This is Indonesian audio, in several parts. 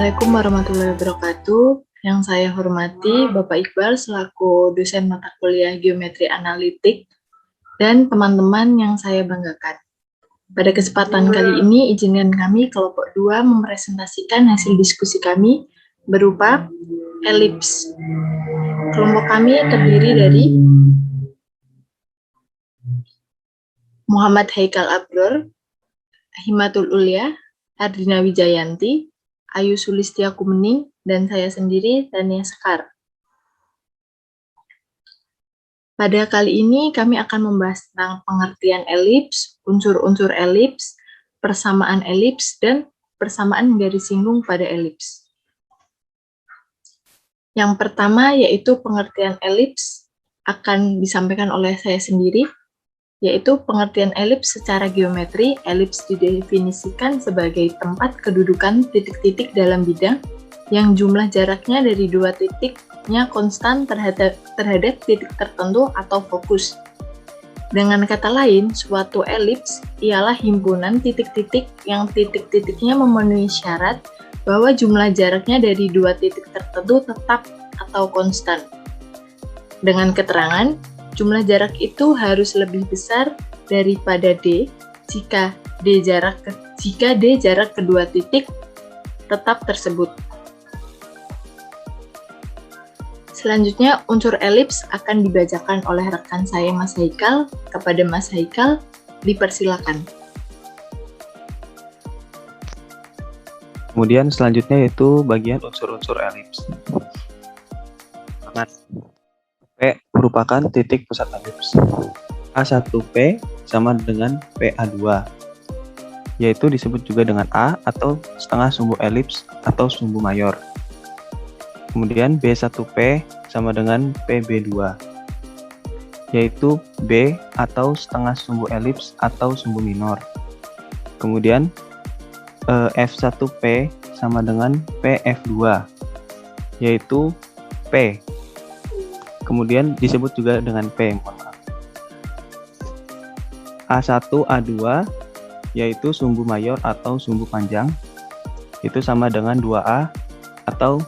Assalamualaikum warahmatullahi wabarakatuh. Yang saya hormati Bapak Iqbal selaku dosen mata kuliah Geometri Analitik dan teman-teman yang saya banggakan. Pada kesempatan kali ini, izinkan kami kelompok 2 mempresentasikan hasil diskusi kami berupa elips. Kelompok kami terdiri dari Muhammad Haikal Abror, Himatul Ulia, Ardina Wijayanti, Ayu Sulistia Kumening, dan saya sendiri, Tania Sekar. Pada kali ini kami akan membahas tentang pengertian elips, unsur-unsur elips, persamaan elips, dan persamaan garis singgung pada elips. Yang pertama yaitu pengertian elips akan disampaikan oleh saya sendiri, yaitu pengertian elips secara geometri. Elips didefinisikan sebagai tempat kedudukan titik-titik dalam bidang yang jumlah jaraknya dari dua titiknya konstan terhadap titik tertentu atau fokus. Dengan kata lain, suatu elips ialah himpunan titik-titik yang titik-titiknya memenuhi syarat bahwa jumlah jaraknya dari dua titik tertentu tetap atau konstan. Dengan keterangan, jumlah jarak itu harus lebih besar daripada D jika D jarak kedua titik tetap tersebut. Selanjutnya, unsur elips akan dibacakan oleh rekan saya Mas Haikal. Kepada Mas Haikal, dipersilakan. Kemudian selanjutnya yaitu bagian unsur-unsur elips. P merupakan titik pusat elips. A1P sama dengan PA2, yaitu disebut juga dengan A atau setengah sumbu elips atau sumbu mayor. Kemudian B1P sama dengan PB2, yaitu B atau setengah sumbu elips atau sumbu minor. Kemudian F1P sama dengan PF2, yaitu P. Kemudian disebut juga dengan P. A1, A2 yaitu sumbu mayor atau sumbu panjang, itu sama dengan 2A atau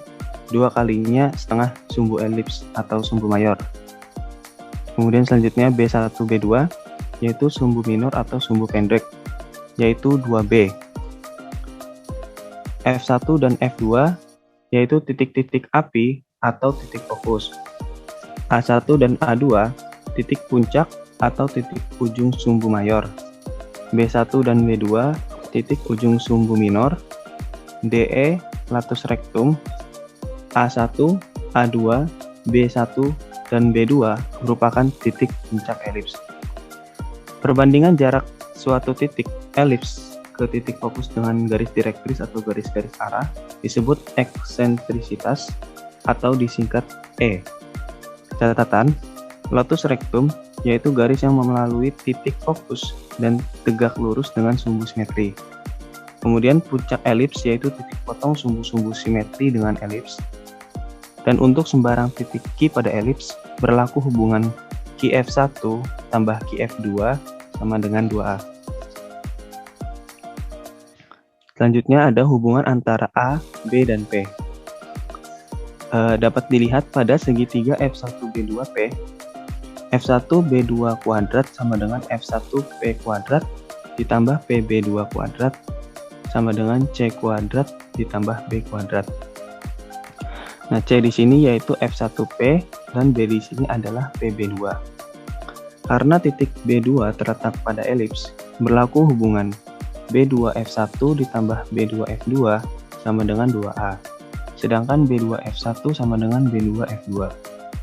2 kalinya setengah sumbu elips atau sumbu mayor. Kemudian selanjutnya B1, B2 yaitu sumbu minor atau sumbu pendek, yaitu 2B. F1 dan F2 yaitu titik-titik api atau titik fokus. A1 dan A2 titik puncak atau titik ujung sumbu mayor. B1 dan B2 titik ujung sumbu minor. DE latus rectum. A1, A2, B1, dan B2 merupakan titik puncak elips. Perbandingan jarak suatu titik elips ke titik fokus dengan garis direktris atau garis-garis arah disebut eksentrisitas atau disingkat E. Catatan, latus rectum yaitu garis yang melalui titik fokus dan tegak lurus dengan sumbu simetri. Kemudian puncak elips yaitu titik potong sumbu-sumbu simetri dengan elips. Dan untuk sembarang titik Q pada elips berlaku hubungan QF1 tambah QF2 sama dengan 2A. Selanjutnya ada hubungan antara A, B, dan P. Dapat dilihat pada segitiga F1B2P. F1B2 kuadrat sama dengan F1P kuadrat ditambah PB2 kuadrat sama dengan C kuadrat ditambah B kuadrat. Nah, C di sini yaitu F1P dan B di sini adalah PB2. Karena titik B2 terletak pada elips, berlaku hubungan B2F1 ditambah B2F2 sama dengan 2A. Sedangkan B2F1 sama dengan B2F2,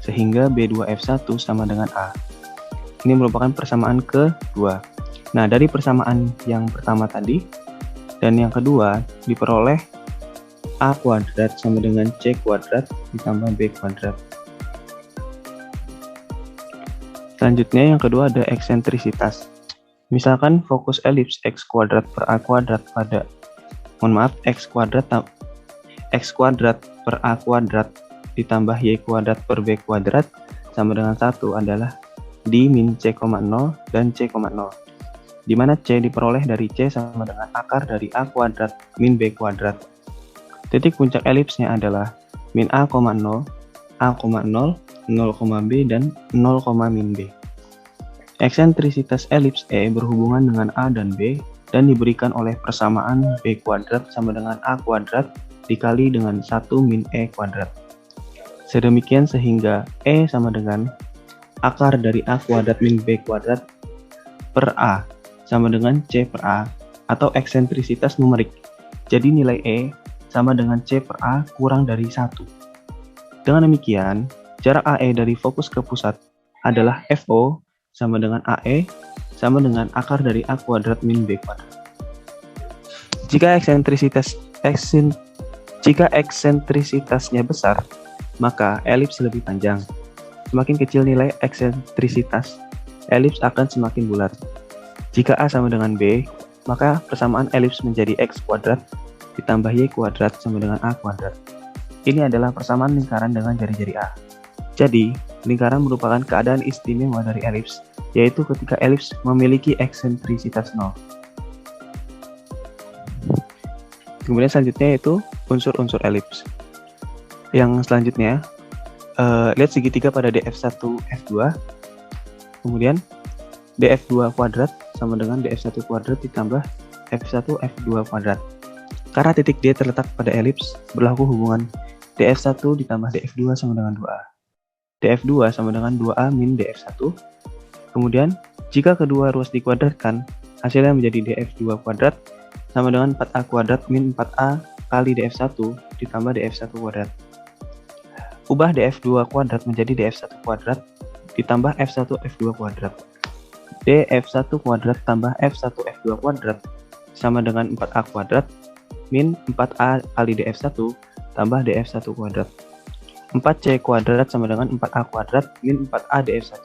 sehingga B2F1 sama dengan A. Ini merupakan persamaan kedua. Nah, dari persamaan yang pertama tadi dan yang kedua diperoleh A kuadrat sama dengan C kuadrat ditambah B kuadrat. Selanjutnya yang kedua ada eksentrisitas. Misalkan fokus elips X kuadrat per A kuadrat pada X kuadrat per A kuadrat ditambah Y kuadrat per B kuadrat sama dengan 1 adalah di min C,0 dan C,0, di mana C diperoleh dari C sama dengan akar dari A kuadrat min B kuadrat. Titik puncak elipsnya adalah min A, 0, A, 0, 0, B, dan 0, min B. Eksentrisitas elips E berhubungan dengan A dan B dan diberikan oleh persamaan B kuadrat sama dengan A kuadrat dikali dengan 1 min E kuadrat. Sedemikian sehingga E sama dengan akar dari A kuadrat min B kuadrat per A sama dengan C per A atau eksentrisitas numerik. Jadi nilai E sama dengan C per A kurang dari 1. Dengan demikian, jarak AE dari fokus ke pusat adalah FO sama dengan AE sama dengan akar dari A kuadrat min B kuadrat. Jika eksentrisitasnya besar, maka elips lebih panjang. Semakin kecil nilai eksentrisitas, elips akan semakin bulat. Jika A sama dengan B, maka persamaan elips menjadi X kuadrat ditambah Y kuadrat sama dengan A kuadrat. Ini adalah persamaan lingkaran dengan jari-jari A. Jadi, lingkaran merupakan keadaan istimewa dari elips, yaitu ketika elips memiliki eksentrisitas 0. Kemudian selanjutnya yaitu unsur-unsur elips. Yang selanjutnya, lihat segitiga pada df1 f2, kemudian df2 kuadrat sama dengan df1 kuadrat ditambah f1 f2 kuadrat. Karena titik D terletak pada elips, berlaku hubungan df1 ditambah df2 sama dengan 2a. df2 sama dengan 2a min df1. Kemudian, jika kedua ruas dikuadratkan, hasilnya menjadi df2 kuadrat sama dengan 4a kuadrat min 4a kali df1 ditambah df1 kuadrat. Ubah df2 kuadrat menjadi df1 kuadrat ditambah f1 f2 kuadrat. df1 kuadrat tambah f1 f2 kuadrat sama dengan 4a kuadrat min 4a kali df1 tambah df1 kuadrat. 4c kuadrat sama dengan 4a kuadrat min 4a df1.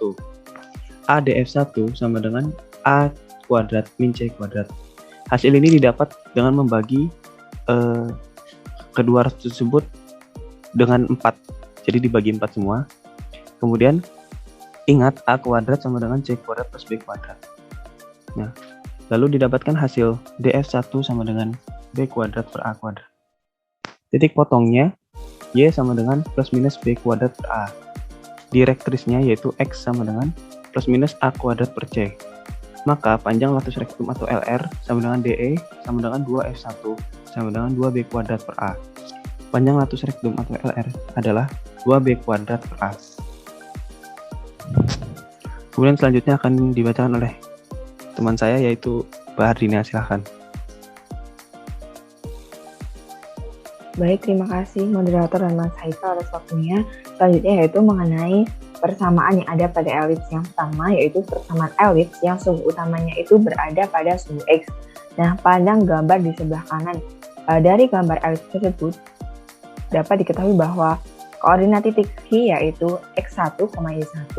A df1 sama dengan a kuadrat min c kuadrat. Hasil ini didapat dengan membagi kedua ruas tersebut dengan 4. Jadi dibagi 4 semua. Kemudian ingat a kuadrat sama dengan c kuadrat plus b kuadrat. Nah, lalu didapatkan hasil df1 sama dengan b kuadrat per a kuadrat. Titik potongnya y sama dengan plus minus b kuadrat per a. Direktrisnya yaitu x sama dengan plus minus a kuadrat per c. Maka panjang latus rektum atau LR sama dengan DE sama dengan 2F1 sama dengan 2B kuadrat per A. Panjang latus rektum atau LR adalah 2B kuadrat per A. Kemudian selanjutnya akan dibacakan oleh teman saya yaitu Mbak Ardina, silahkan. Baik, terima kasih moderator dan Mas Haikal atas waktunya. Selanjutnya yaitu mengenai persamaan yang ada pada elips yang pertama, yaitu persamaan elips yang suhu utamanya itu berada pada suhu X. Nah, pandang gambar di sebelah kanan. Dari gambar elips tersebut, dapat diketahui bahwa koordinat titik Q yaitu X1, Y1,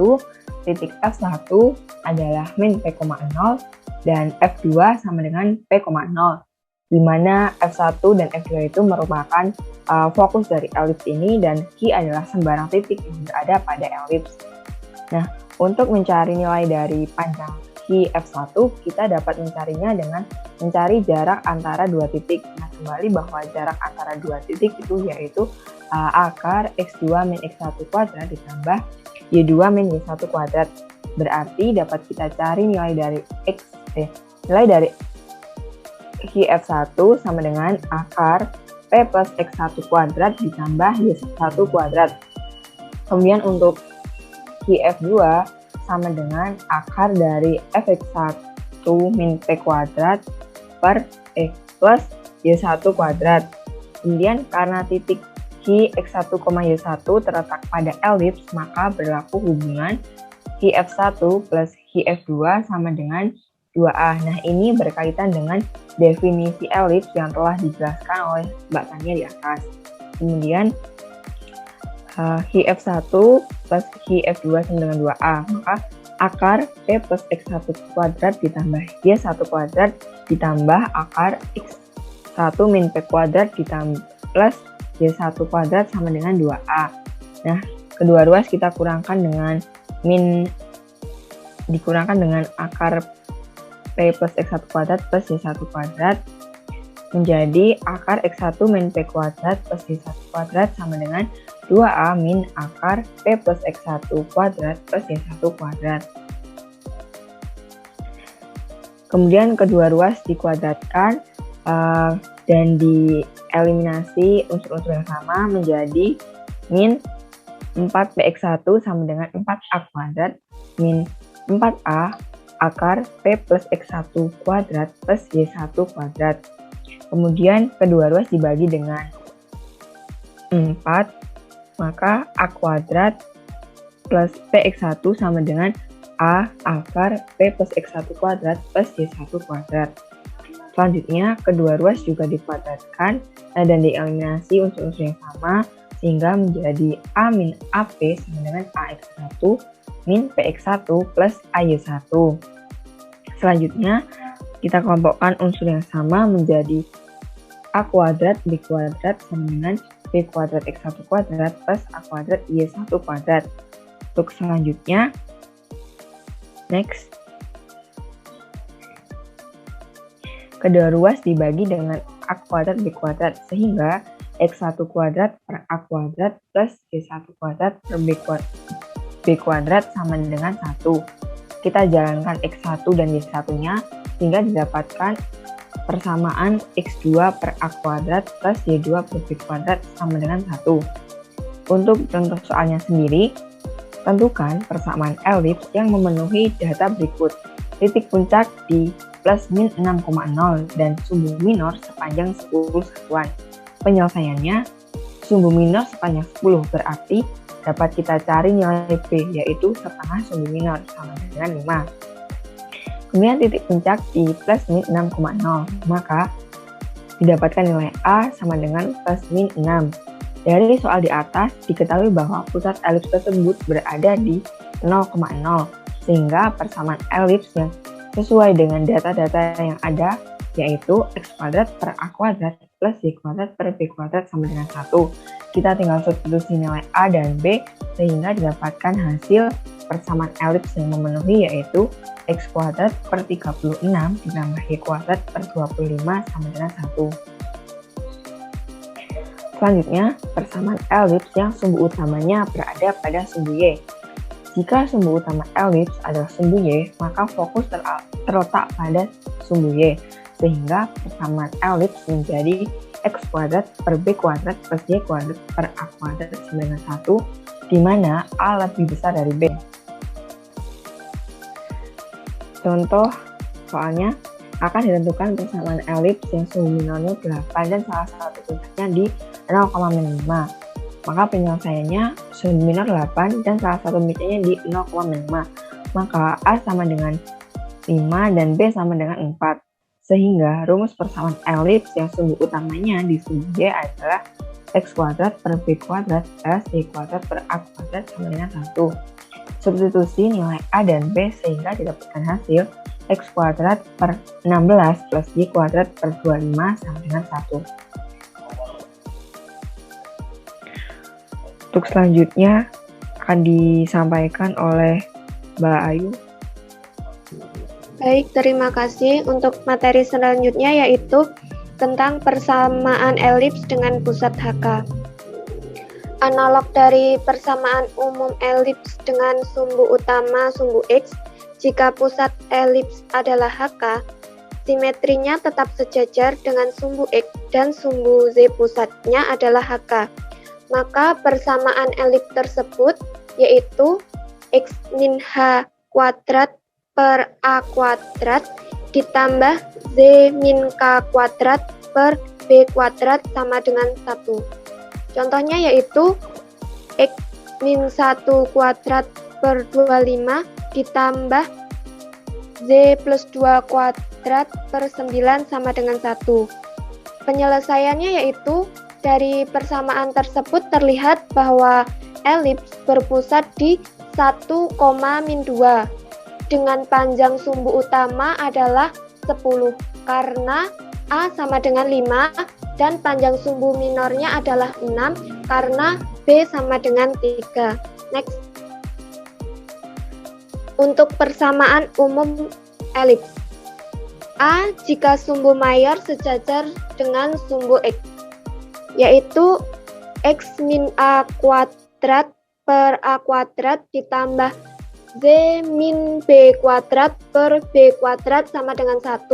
titik F1 adalah min P,0 dan F2 sama dengan P,0. Di mana F1 dan F2 itu merupakan fokus dari elips ini dan Q adalah sembarang titik yang berada pada elips. Nah, untuk mencari nilai dari panjang Q F1, kita dapat mencarinya dengan mencari jarak antara dua titik. Nah, kembali bahwa jarak antara dua titik itu yaitu akar X2 min X1 kuadrat ditambah Y2 min Y1 kuadrat. Berarti dapat kita cari nilai dari nilai dari Q1 sama dengan akar P plus X1 kuadrat ditambah Y1 kuadrat. Kemudian untuk Q2 sama dengan akar dari Fx1 min P kuadrat per X plus Y1 kuadrat. Kemudian karena titik Q(x1, Y1) terletak pada elips, maka berlaku hubungan Qf1 plus Qf2 sama dengan 2a. Nah, ini berkaitan dengan definisi elips yang telah dijelaskan oleh Mbak Tania di atas. Kemudian Qf1 plus Qf2 sama dengan 2a, maka akar P plus X1 kuadrat ditambah Y1 kuadrat ditambah akar X1 min P kuadrat ditambah plus Y1 kuadrat sama dengan 2a. Nah, kedua ruas kita kurangkan dengan dikurangkan dengan akar P plus X1 kuadrat plus Y1 kuadrat. menjadi akar X1 min P kuadrat plus Y1 kuadrat sama dengan 2A min akar P plus X1 kuadrat plus Y1 kuadrat. Kemudian kedua ruas dikuadratkan dan dieliminasi unsur-unsur yang sama menjadi min 4px1 sama dengan 4a kuadrat min 4a akar p plus x1 kuadrat plus y1 kuadrat. Kemudian kedua ruas dibagi dengan 4, maka a kuadrat plus px1 sama dengan a akar p plus x1 kuadrat plus y1 kuadrat. Selanjutnya, kedua ruas juga dikuadratkan dan dieliminasi unsur-unsur yang sama sehingga menjadi A min AP sama dengan AX1 min PX1 plus AY1. Selanjutnya, kita kelompokkan unsur yang sama menjadi A kuadrat B kuadrat sama dengan B kuadrat X1 kuadrat plus A kuadrat Y1 kuadrat. Untuk selanjutnya, next. Kedua ruas dibagi dengan A kuadrat B kuadrat sehingga X1 kuadrat per A kuadrat plus Y1 kuadrat per B kuadrat sama dengan 1. Kita jalankan X1 dan Y1-nya sehingga didapatkan persamaan X2 per A kuadrat plus Y2 per B kuadrat sama dengan 1. Untuk contoh soalnya sendiri, tentukan persamaan elips yang memenuhi data berikut. Titik puncak di plus min 6,0 dan sumbu minor sepanjang 10 satuan. Penyelesaiannya, sumbu minor sepanjang 10 berarti dapat kita cari nilai B, yaitu setengah sumbu minor sama dengan 5. Kemudian titik puncak di plus min 6,0, maka didapatkan nilai A sama dengan plus min 6. Dari soal di atas, diketahui bahwa pusat elips tersebut berada di 0,0, sehingga persamaan elips yang sesuai dengan data-data yang ada, yaitu X kuadrat per A kuadrat plus Y kuadrat per B kuadrat sama dengan 1. Kita tinggal substitusi nilai A dan B sehingga didapatkan hasil persamaan elips yang memenuhi, yaitu X kuadrat per 36 ditambah Y kuadrat per 25 sama dengan 1. Selanjutnya, persamaan elips yang sumbu utamanya berada pada sumbu Y. Jika sumbu utama elips adalah sumbu Y, maka fokus terletak pada sumbu Y, sehingga persamaan elips menjadi X kuadrat per B kuadrat plus Y kuadrat per A kuadrat sama dengan 1, di mana A lebih besar dari B. Contoh soalnya, akan ditentukan persamaan elips yang sumbu minornya 8 dan salah satu puncaknya di 0,5. Maka penyelesaiannya sumbu minor 8 dan salah satu puncaknya di 0,5. Maka A sama dengan 5 dan B sama dengan 4. Sehingga rumus persamaan elips yang sumbu utamanya di sumbu Y adalah X kuadrat per B kuadrat plus Y kuadrat per A kuadrat sama dengan 1. Substitusi nilai A dan B sehingga didapatkan hasil X kuadrat per 16 plus Y kuadrat per 25 sama dengan 1. Untuk selanjutnya akan disampaikan oleh Mbak Ayu. Baik, terima kasih. Untuk materi selanjutnya yaitu tentang persamaan elips dengan pusat HK. Analog dari persamaan umum elips dengan sumbu utama sumbu X, jika pusat elips adalah HK, simetrinya tetap sejajar dengan sumbu X dan sumbu Z pusatnya adalah HK. Maka persamaan elips tersebut yaitu X min H kuadrat per A kuadrat ditambah Z min K kuadrat per B kuadrat sama dengan 1. Contohnya yaitu X min 1 kuadrat per 25 ditambah Z plus 2 kuadrat per 9 sama dengan 1. Penyelesaiannya yaitu dari persamaan tersebut terlihat bahwa elips berpusat di 1,-2 dengan panjang sumbu utama adalah 10 karena A sama dengan 5 dan panjang sumbu minornya adalah 6 karena B sama dengan 3. Next. Untuk persamaan umum elips. A jika sumbu mayor sejajar dengan sumbu X, yaitu X min A kuadrat per A kuadrat ditambah Z min B kuadrat per B kuadrat sama dengan 1.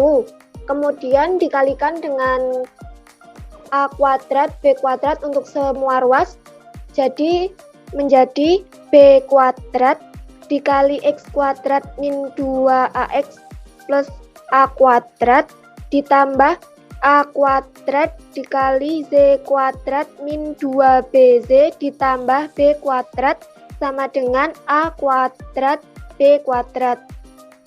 Kemudian dikalikan dengan A kuadrat B kuadrat untuk semua ruas, jadi menjadi B kuadrat dikali X kuadrat min 2AX plus A kuadrat ditambah A kuadrat dikali Z kuadrat min 2BZ ditambah B kuadrat sama dengan A kuadrat B kuadrat.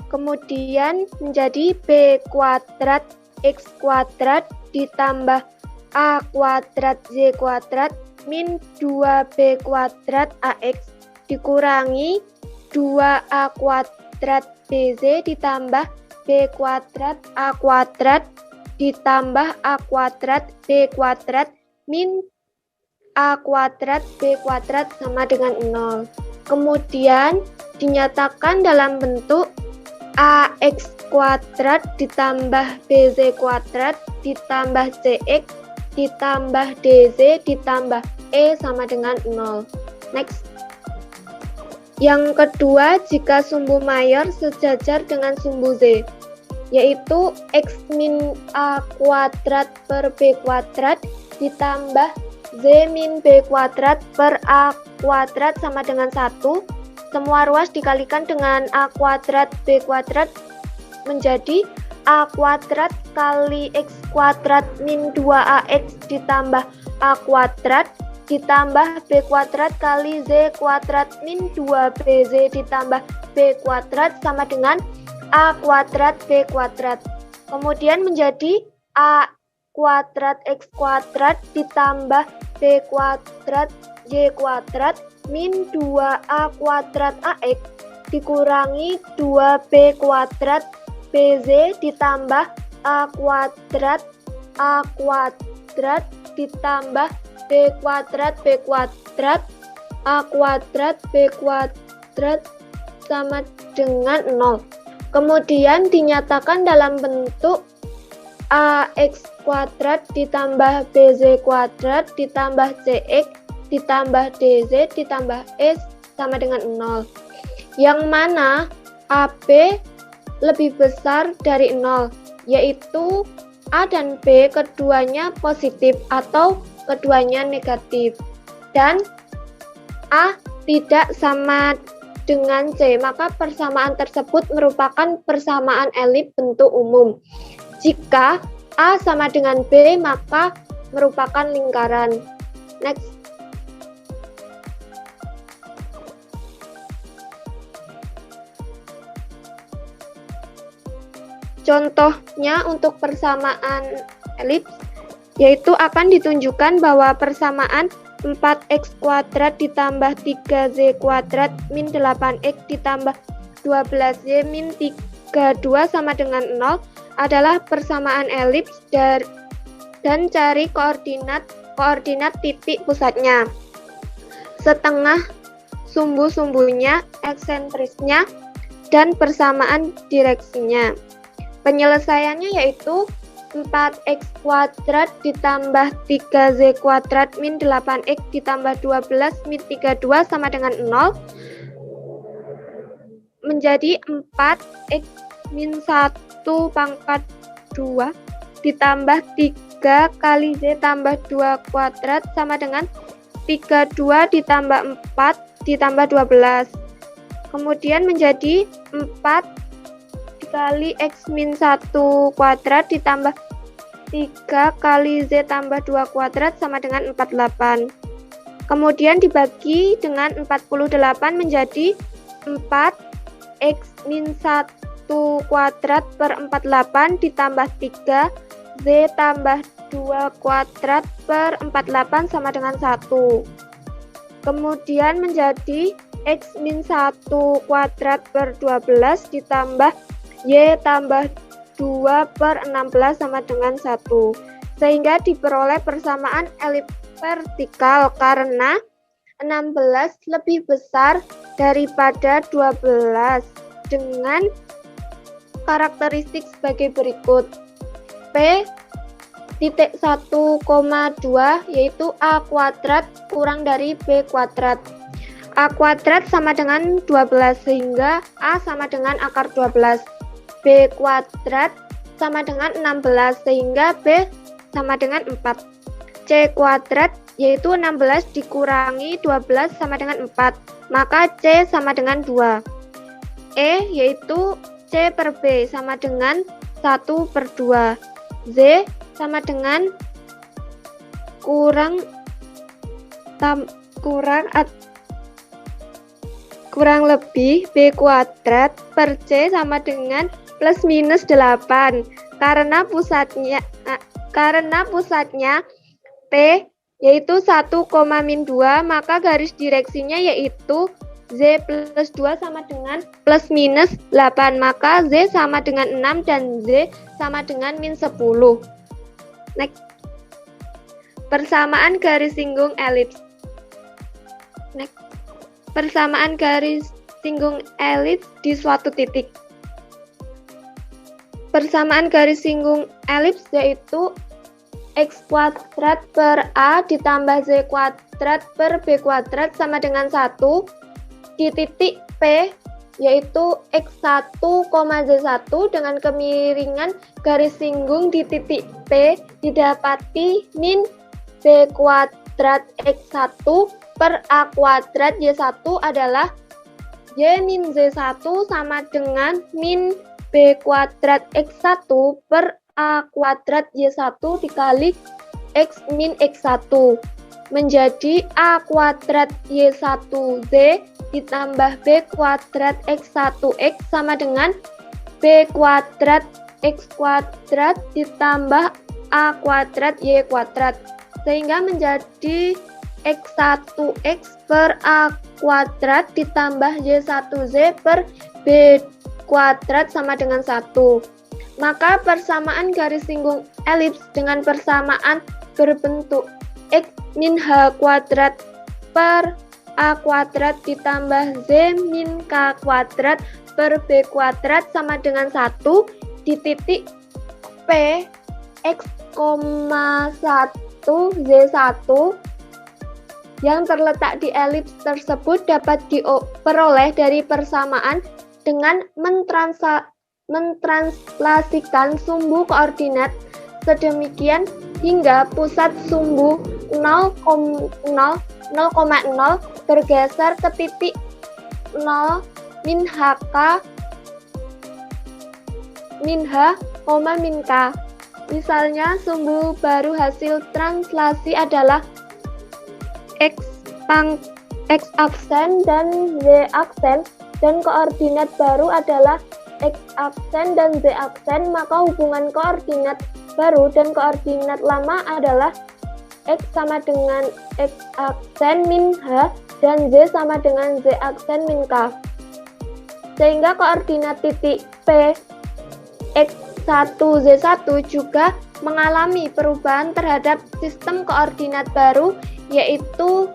Kemudian menjadi B kuadrat X kuadrat ditambah A kuadrat Z kuadrat min 2B kuadrat AX dikurangi 2A kuadrat BZ ditambah B kuadrat A kuadrat ditambah A kuadrat B kuadrat min A kuadrat B kuadrat sama dengan 0. Kemudian dinyatakan dalam bentuk AX kuadrat ditambah BZ kuadrat ditambah CX ditambah DZ ditambah E sama dengan 0. Next. Yang kedua, jika sumbu mayor sejajar dengan sumbu Z, yaitu X min A kuadrat per B kuadrat ditambah Z min B kuadrat per A kuadrat sama dengan 1. Semua ruas dikalikan dengan A kuadrat B kuadrat menjadi A kuadrat kali X kuadrat min 2AX ditambah A kuadrat ditambah B kuadrat kali Z kuadrat min 2BZ ditambah B kuadrat sama dengan A kuadrat B kuadrat. Kemudian menjadi A kuadrat X kuadrat ditambah B kuadrat Y kuadrat min 2A kuadrat AX dikurangi 2B kuadrat BZ ditambah A kuadrat ditambah B kuadrat B kuadrat A kuadrat B kuadrat sama dengan 0. Kemudian dinyatakan dalam bentuk AX kuadrat ditambah BZ kuadrat ditambah CX ditambah DZ ditambah S sama dengan 0. Yang mana AB lebih besar dari 0, yaitu A dan B keduanya positif atau keduanya negatif, dan A tidak sama dengan C, maka persamaan tersebut merupakan persamaan elips bentuk umum. Jika A sama dengan B, maka merupakan lingkaran. Next. Contohnya untuk persamaan elips yaitu akan ditunjukkan bahwa persamaan 4x kuadrat ditambah 3z kuadrat min 8x ditambah 12y min 32 sama dengan 0 adalah persamaan elips dan cari koordinat titik pusatnya, setengah sumbu-sumbunya, eksentrisnya, dan persamaan direksinya. Penyelesaiannya yaitu 4x kuadrat ditambah 3z kuadrat min 8x ditambah 12 min 32 sama dengan 0 menjadi 4x min 1 pangkat 2 ditambah 3 kali z tambah 2 kuadrat sama dengan 32 ditambah 4 ditambah 12. Kemudian menjadi 4 kali x min 1 kuadrat ditambah 3 kali z tambah 2 kuadrat sama dengan 48. Kemudian dibagi dengan 48 menjadi 4x min 1 kuadrat per 48 ditambah 3 z tambah 2 kuadrat per 48 sama dengan 1. Kemudian menjadi x min 1 kuadrat per 12 ditambah y tambah 2 per 16 sama dengan 1. Sehingga diperoleh persamaan elips vertikal karena 16 lebih besar daripada 12 dengan karakteristik sebagai berikut. P titik 1,2 yaitu A kuadrat kurang dari B kuadrat. A kuadrat sama dengan 12 sehingga A sama dengan akar 12. B kuadrat sama dengan 16 sehingga B sama dengan 4. C kuadrat yaitu 16 dikurangi 12 sama dengan 4, maka C sama dengan 2. E yaitu C per B sama dengan 1/2. Z sama dengan kurang lebih B kuadrat per C sama dengan plus minus 8. Karena pusatnya P yaitu 1,-2, maka garis direksinya yaitu Z plus 2 sama dengan plus minus 8, maka Z sama dengan 6 dan Z sama dengan min 10. Next. Persamaan garis singgung elips. Next. Persamaan garis singgung elips di suatu titik. Persamaan garis singgung elips yaitu X kuadrat per A ditambah Z kuadrat per B kuadrat sama dengan 1 di titik P yaitu X1, Z1 dengan kemiringan garis singgung di titik P didapati min B kuadrat X1 per A kuadrat Y1 adalah Y min Z1 sama dengan min B kuadrat X1 per A kuadrat Y1 dikali X min X1 menjadi A kuadrat Y1Z ditambah B kuadrat X1X sama dengan B kuadrat X kuadrat ditambah A kuadrat Y kuadrat sehingga menjadi X1X per A kuadrat ditambah Y1Z per B kuadrat sama dengan 1. Maka persamaan garis singgung elips dengan persamaan berbentuk X min H kuadrat per A kuadrat ditambah Z min K kuadrat per B kuadrat sama dengan 1 di titik P X, 1 Z1 yang terletak di elips tersebut dapat diperoleh dari persamaan dengan mentranslasikan sumbu koordinat sedemikian hingga pusat sumbu 0,0 bergeser ke titik 0 min HK min H, min K. Misalnya sumbu baru hasil translasi adalah X aksen dan Y aksen dan koordinat baru adalah X aksen dan Z aksen, maka hubungan koordinat baru dan koordinat lama adalah X sama dengan X aksen min H dan Z sama dengan Z aksen min K. Sehingga koordinat titik P X1 Z1 juga mengalami perubahan terhadap sistem koordinat baru yaitu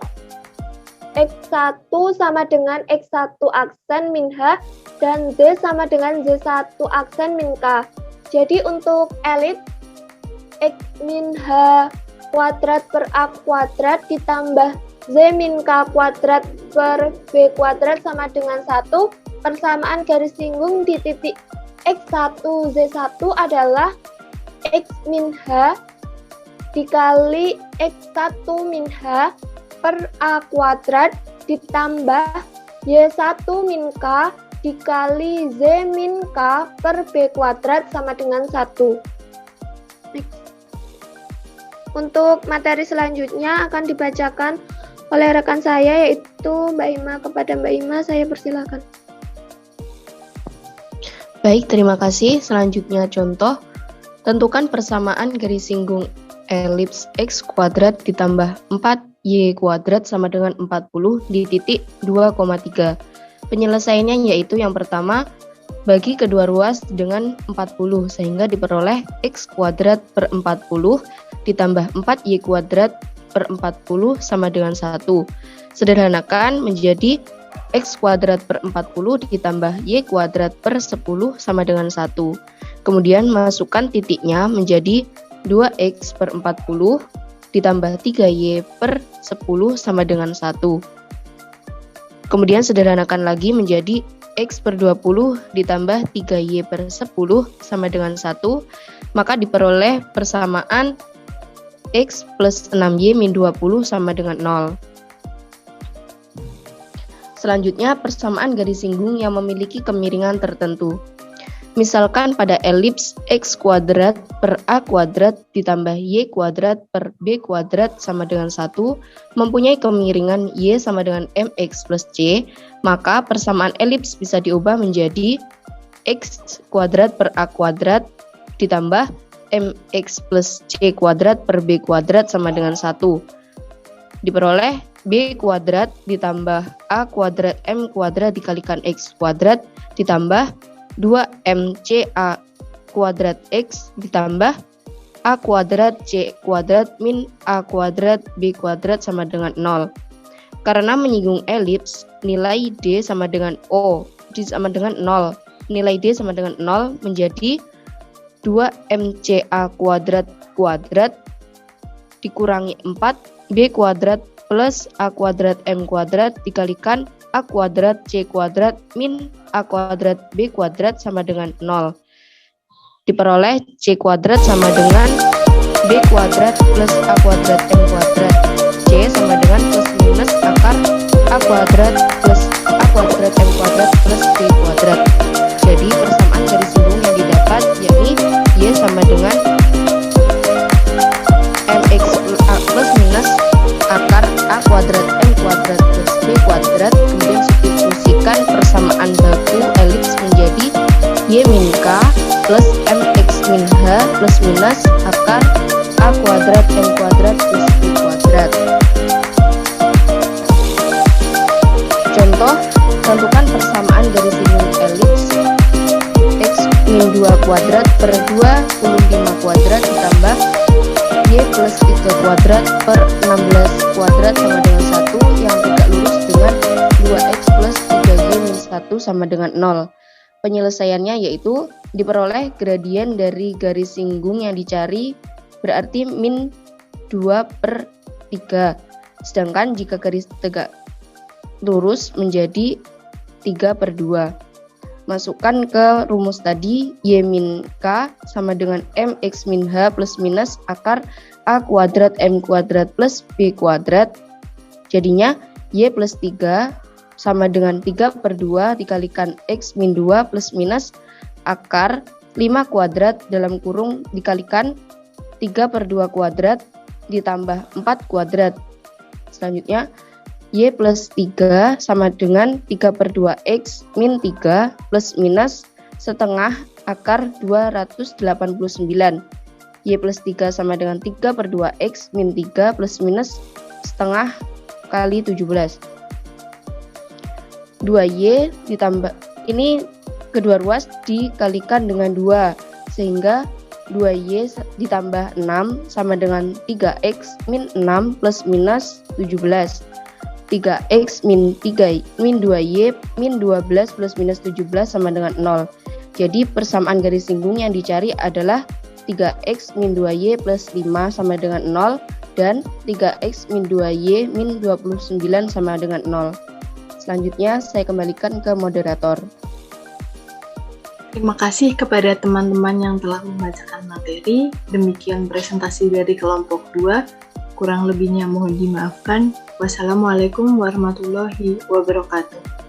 X1 sama dengan X1 aksen min H dan Z sama dengan Z1 aksen min K. Jadi untuk elips X min H kuadrat per A kuadrat ditambah Z min K kuadrat per B kuadrat sama dengan 1. Persamaan garis singgung di titik X1 Z1 adalah X min H dikali X1 min H per A kuadrat ditambah Y1 min K dikali Z min K per B kuadrat sama dengan 1. Untuk materi selanjutnya akan dibacakan oleh rekan saya yaitu Mbak Ima. Kepada Mbak Ima saya persilakan. Baik, terima kasih. Selanjutnya contoh. Tentukan persamaan garis singgung elips X kuadrat ditambah 4Y kuadrat sama dengan 40 di titik 2,3. Penyelesaiannya yaitu yang pertama, bagi kedua ruas dengan 40 sehingga diperoleh X kuadrat per 40 ditambah 4Y kuadrat per 40 sama dengan 1. Sederhanakan menjadi X kuadrat per 40 ditambah Y kuadrat per 10 sama dengan 1. Kemudian masukkan titiknya menjadi 2X per 40 ditambah 3Y per 10 sama dengan 1. Kemudian sederhanakan lagi menjadi X per 20 ditambah 3Y per 10 sama dengan 1. Maka diperoleh persamaan X plus 6Y min 20 sama dengan 0. Selanjutnya persamaan garis singgung yang memiliki kemiringan tertentu. Misalkan pada elips X kuadrat per A kuadrat ditambah Y kuadrat per B kuadrat sama dengan 1 mempunyai kemiringan Y sama dengan MX plus C, maka persamaan elips bisa diubah menjadi X kuadrat per A kuadrat ditambah MX plus C kuadrat per B kuadrat sama dengan 1. Diperoleh B kuadrat ditambah A kuadrat M kuadrat dikalikan X kuadrat ditambah 2MCA kuadrat X ditambah A kuadrat C kuadrat min A kuadrat B kuadrat sama dengan 0. Karena menyinggung elips, nilai D sama dengan O, D sama dengan 0. Nilai D sama dengan 0 menjadi 2MCA kuadrat dikurangi 4B kuadrat plus A kuadrat M kuadrat dikalikan A kuadrat C kuadrat min A kuadrat B kuadrat sama dengan 0. Diperoleh C kuadrat sama dengan B kuadrat plus A kuadrat M kuadrat. C sama dengan plus minus akar A kuadrat plus A kuadrat M kuadrat plus B kuadrat. Jadi persamaan garis singgung yang didapat yakni Y sama dengan MX plus minus akar A kuadrat M kuadrat plus B kuadrat. Kemudian substitusikan persamaan baku elips menjadi Y min K plus MX min H plus minus akar A kuadrat M kuadrat plus B kuadrat. Contoh, tentukan persamaan garis singgung elips X min 2 kuadrat per 25 kuadrat ditambah Y plus 3 kuadrat per 16 kuadrat sama dengan 1 yang tegak lurus dengan 2X plus 3Y min 1 sama dengan 0. Penyelesaiannya yaitu diperoleh gradien dari garis singgung yang dicari berarti min 2 per 3. Sedangkan jika garis tegak lurus menjadi 3 per 2. Masukkan ke rumus tadi Y min K sama dengan MX min H plus minus akar A kuadrat M kuadrat plus B kuadrat. Jadinya Y plus 3 sama dengan 3 per 2 dikalikan X min 2 plus minus akar 5 kuadrat dalam kurung dikalikan 3 per 2 kuadrat ditambah 4 kuadrat. Selanjutnya Y plus 3 sama dengan 3 per 2X min 3 plus minus setengah akar 289. Y plus 3 sama dengan 3 per 2X min 3 plus minus setengah kali 17. 2Y ditambah, ini kedua ruas dikalikan dengan 2 sehingga 2Y ditambah 6 sama dengan 3X min 6 plus minus 17. 3X min 2Y min 12 plus minus 17 sama dengan 0. Jadi persamaan garis singgung yang dicari adalah 3X min 2Y plus 5 sama dengan 0 dan 3X min 2Y min 29 sama dengan 0. Selanjutnya saya kembalikan ke moderator. Terima kasih kepada teman-teman yang telah membacakan materi. Demikian presentasi dari kelompok 2. Kurang lebihnya mohon dimaafkan. Wassalamualaikum warahmatullahi wabarakatuh.